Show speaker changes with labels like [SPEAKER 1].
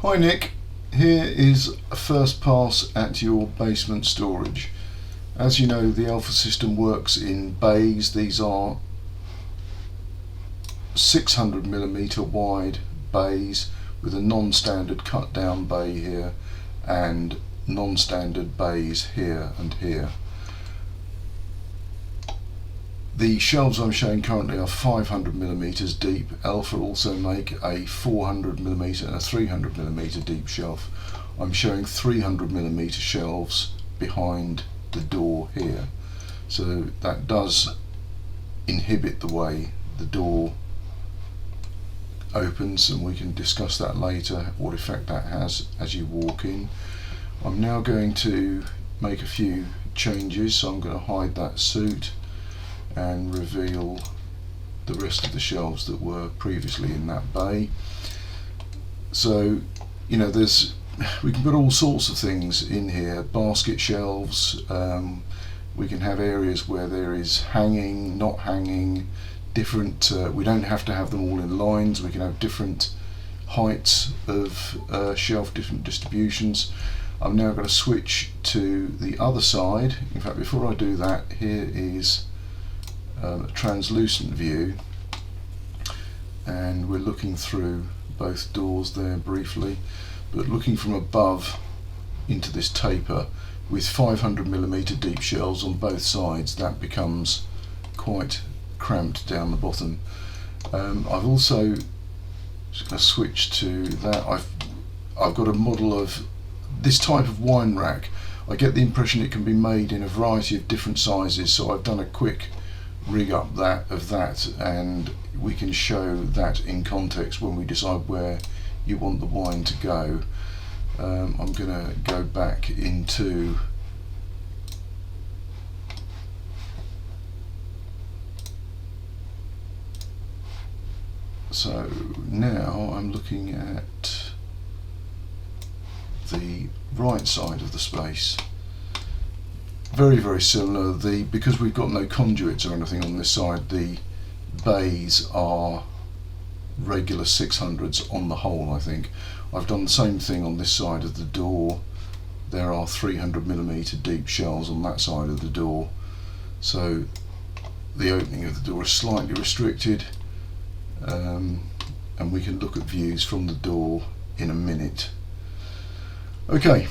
[SPEAKER 1] Hi Nick, here is a first pass at your basement storage. As you know, the Alpha system works in bays. These are 600mm wide bays with a non-standard cut down bay here and non-standard bays here and here. The shelves I'm showing currently are 500mm deep. Alpha also make a 400mm and a 300mm deep shelf. I'm showing 300mm shelves behind the door here, so that does inhibit the way the door opens, and we can discuss that later, what effect that has as you walk in. I'm now going to make a few changes, so I'm going to hide that suit and reveal the rest of the shelves that were previously in that bay. So, you know, we can put all sorts of things in here, basket shelves, we can have areas where there is hanging, not hanging, different, we don't have to have them all in lines, we can have different heights of shelf, different distributions. I'm now going to switch to the other side. In fact, before I do that, here is a translucent view, and we're looking through both doors there briefly, but looking from above into this taper with 500mm deep shelves on both sides, that becomes quite cramped down the bottom. I've also switched to that. I've got a model of this type of wine rack. I get the impression it can be made in a variety of different sizes, so I've done a quick rig up of that, and we can show that in context when we decide where you want the wine to go. I'm going to go back into so now I'm looking at the right side of the space. Very similar. Because we've got no conduits or anything on this side, the bays are regular 600s on the whole. I think I've done the same thing on this side of the door. There are 300mm deep shelves on that side of the door, so the opening of the door is slightly restricted, and we can look at views from the door in a minute. Okay.